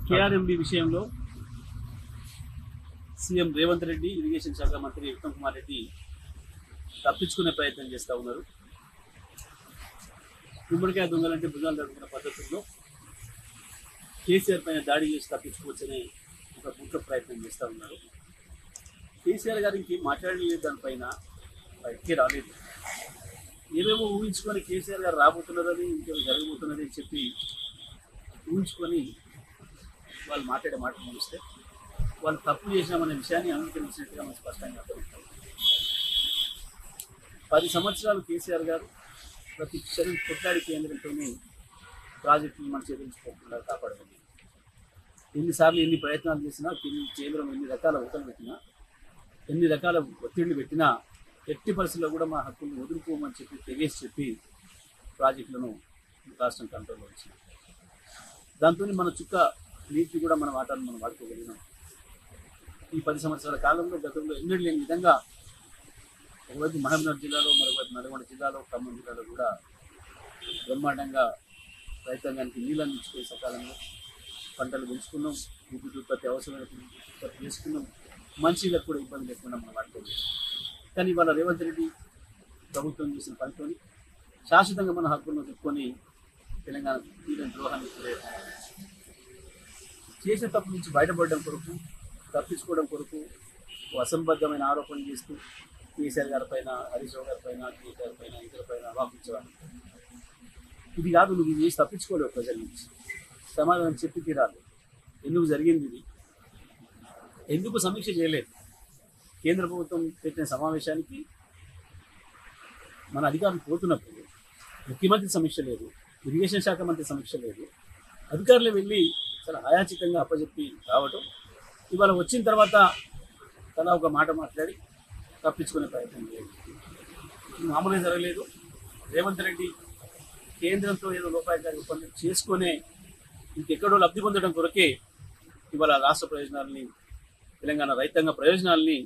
KRMB విషయంలో CM Revanth Reddy, irrigation శాఖ మంత్రి ఉత్తమ్ కుమార్ రెడ్డి తప్పించుకునే ప్రయత్నం చేస్తూ ఉన్నారు. గుమ్మడికాయ దొంగలంటే భుజాలు జరుగుతున్న పద్ధతుల్లో కేసీఆర్ పైన దాడి చేసి తప్పించుకోవచ్చనే ఒక ముఖ్య ప్రయత్నం చేస్తూ ఉన్నారు. కేసీఆర్ గారికి మాట్లాడలేదు, దానిపైన బయటికి రాలేదు. ఏమేమో ఊహించుకొని కేసీఆర్ గారు రాబోతున్నదని, ఇంకేమో జరగబోతున్నది అని చెప్పి ఊహించుకొని వాళ్ళు మాట్లాడే మాటలు చూస్తే వాళ్ళు తప్పు చేసినామనే విషయాన్ని అంగీకరించినట్టుగా మనం స్పష్టంగా అర్థమవుతాం. 10 సంవత్సరాలు కేసీఆర్ గారు ప్రతి క్షణం కొట్లాడి కేంద్రంతోనే ప్రాజెక్టులు మన చేయించుకోకుండా కాపాడగలిగింది. ఎన్నిసార్లు ఎన్ని ప్రయత్నాలు చేసినా, కేంద్రం ఎన్ని రకాల ఊతలు పెట్టినా, ఎన్ని రకాల ఒత్తిళ్లు పెట్టినా ఎట్టి పరిస్థితుల్లో కూడా మా హక్కులను వదులుకోమని చెప్పి తెగేసి చెప్పి ప్రాజెక్టులను రాష్ట్రం కంట్రోల్లో వచ్చింది. దాంతో మన చుక్క నీటిని కూడా మన వాటాలను మనం వాడుకోగలిగినాం. ఈ 10 సంవత్సరాల కాలంలో గతంలో ఎన్నడూ లేని విధంగా ఒకవైపు మహబూబ్నగర్ జిల్లాలో, మరొకవైపు నల్గొండ జిల్లాలో, ఖమ్మం జిల్లాలో కూడా బ్రహ్మాండంగా రైతాంగానికి నీళ్ళు అందించుకునే సకాలంలో పంటలు పెంచుకున్నాం, విద్యుత్ ఉత్పత్తి అవసరమైన ఉత్పత్తి చేసుకున్నాం, మంచిగా కూడా ఇబ్బంది లేకుండా మనం వాడుకోలేదు. కానీ ఇవాళ రేవంత్ రెడ్డి ప్రభుత్వం చేసిన పనితో శాశ్వతంగా మన హక్కులను చెప్పుకొని తెలంగాణ తీరని ద్రోహాన్ని చేసే తప్పు నుంచి బయటపడడం కొరకు, తప్పించుకోవడం కొరకు అసంబద్ధమైన ఆరోపణలు చేస్తూ కేసీఆర్ గారి పైన, హరీష్ రావు గారి పైన, కేటీఆర్ పైన, ఇతర పైన ఆరోపించేవాళ్ళు. ఇది కాదు, నువ్వు ఇది చేసి తప్పించుకోలేవు ప్రజల నుంచి, సమాధానం చెప్పి తీరాలి. ఎందుకు జరిగింది ఇది, ఎందుకు సమీక్ష చేయలేదు? కేంద్ర ప్రభుత్వం పెట్టిన సమావేశానికి మన అధికారులు పోతున్నప్పుడు ముఖ్యమంత్రి సమీక్ష లేదు, ఇరిగేషన్ శాఖ మంత్రి సమీక్ష లేదు, అధికారులు వెళ్ళి చాలా ఆయాచితంగా అప్పచెప్పి రావటం, ఇవాళ వచ్చిన తర్వాత తలా ఒక మాట మాట్లాడి తప్పించుకునే ప్రయత్నం లేదు. ఇది మామూలుగా జరగలేదు. రేవంత్ రెడ్డి కేంద్రంతో ఏదో లోపాయకారి ఒప్పందం చేసుకునే ఇంకెక్కడో లబ్ధి పొందడం కొరకే ఇవాళ రాష్ట్ర ప్రయోజనాలని, తెలంగాణ రైతాంగ ప్రయోజనాలని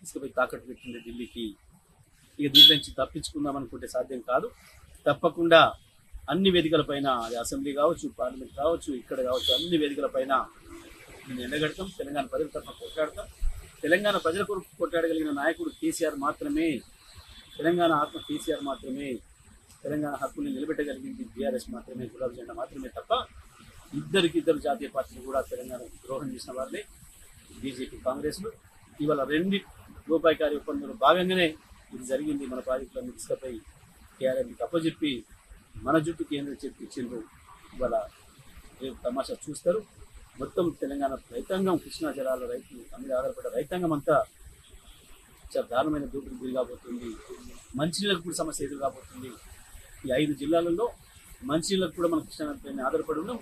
తీసుకుపోయి తాకట్టు పెట్టింది ఢిల్లీకి. ఇక దీంట్లో నుంచి తప్పించుకుందాం అనుకుంటే సాధ్యం కాదు. తప్పకుండా అన్ని వేదికలపైన, అది అసెంబ్లీ కావచ్చు, పార్లమెంట్ కావచ్చు, ఇక్కడ కావచ్చు, అన్ని వేదికలపైన నేను ఎండగడతాం. తెలంగాణ ప్రజల తరఫున కొట్లాడతాం. తెలంగాణ ప్రజల కొరకు కొట్లాడగలిగిన నాయకుడు కేసీఆర్ మాత్రమే. తెలంగాణ ఆత్మ కేసీఆర్ మాత్రమే. తెలంగాణ హక్కుని నిలబెట్టగలిగింది బీఆర్ఎస్ మాత్రమే, గులాబీ జెండా మాత్రమే తప్ప ఇద్దరు జాతీయ పార్టీలు కూడా తెలంగాణ ద్రోహం చేసిన వాళ్ళే బీజేపీ, కాంగ్రెస్లు. ఇవాళ 2 రూపాయకారి ఒప్పందంలో భాగంగానే ఇది జరిగింది. మన ప్రాజెక్టులన్నీ తీసుకుపోయి కేఆర్ఎంకి అప్పచెప్పి మన జుట్టు కేంద్రం చెప్పి ఇచ్చిండ్రు. ఇవాళ రేపు తమాషా చూస్తారు. మొత్తం తెలంగాణ రైతాంగం, కృష్ణా జలాల రైతులు మీద ఆధారపడ్డ రైతాంగం అంతా చాలా దారుణమైన దూకుడు గురి కాబోతుంది. మంచినీళ్ళకు కూడా సమస్య ఎదురు కాబోతుంది. ఈ 5 జిల్లాలలో మంచినీళ్ళకు కూడా మనం కృష్ణా నదిపైన ఆధారపడి ఉన్నాం.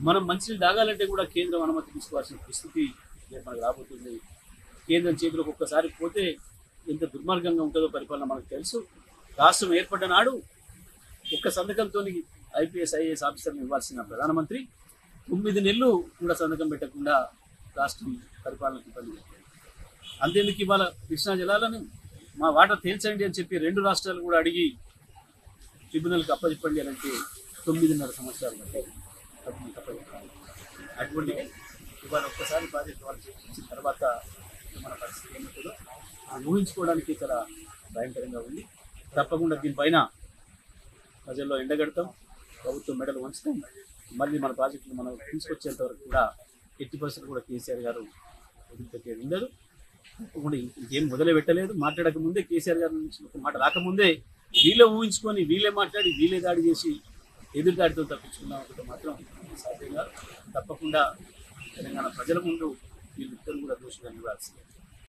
మనం మంచినీళ్ళు తాగాలంటే కూడా కేంద్రం అనుమతి తీసుకోవాల్సిన పరిస్థితి మనకు రాబోతుంది. కేంద్రం చేతిలోకి ఒక్కసారి పోతే ఎంత దుర్మార్గంగా ఉంటుందో పరిపాలన మనకు తెలుసు. రాష్ట్రం ఏర్పడ్డ నాడు ఒక్క సంతకంతో ఐపీఎస్, ఐఏఎస్ ఆఫీసర్ని ఇవ్వాల్సిన ప్రధానమంత్రి 9 నెలలు కూడా సంతకం పెట్టకుండా రాష్ట్రం పరిపాలనకు ఇబ్బంది పెట్టారు. అంతేందుకు ఇవాళ కృష్ణా జలాలను మా వాటా తేల్చండి అని చెప్పి 2 రాష్ట్రాలు కూడా అడిగి ట్రిబ్యునల్కి అప్పచెప్పండి అని అంటే 9.5 సంవత్సరాలు పట్టాయి. అటువంటి ఇవాళ ఒక్కసారి ప్రాజెక్టు వాళ్ళు చేసిన తర్వాత మన పరిస్థితి ఏమవుతుందో ఊహించుకోవడానికి చాలా భయంకరంగా ఉంది. తప్పకుండా దీనిపైన ప్రజల్లో ఎండగడతాం, ప్రభుత్వం మెడలు వంచుతాం. మళ్ళీ మన ప్రాజెక్టులు మనం తీసుకొచ్చేంత వరకు కూడా ఎట్టి పరిస్థితులు కూడా కేసీఆర్ గారు వదిలిపెట్టేది ఉండదు. తప్పకుండా ఇంకేం మొదలు పెట్టలేదు. మాట్లాడక ముందే కేసీఆర్ గారి నుంచి ఒక మాట రాకముందే వీళ్ళే ఊహించుకొని, వీళ్ళే మాట్లాడి, వీళ్ళే దాడి చేసి ఎదురుదాడితో తప్పించుకున్నాం అనుకుంటే మాత్రం సాధ్యం కాదు. తప్పకుండా తెలంగాణ ప్రజల ముందు వీళ్ళిద్దరు కూడా దోషులు నిలవాల్సిందే.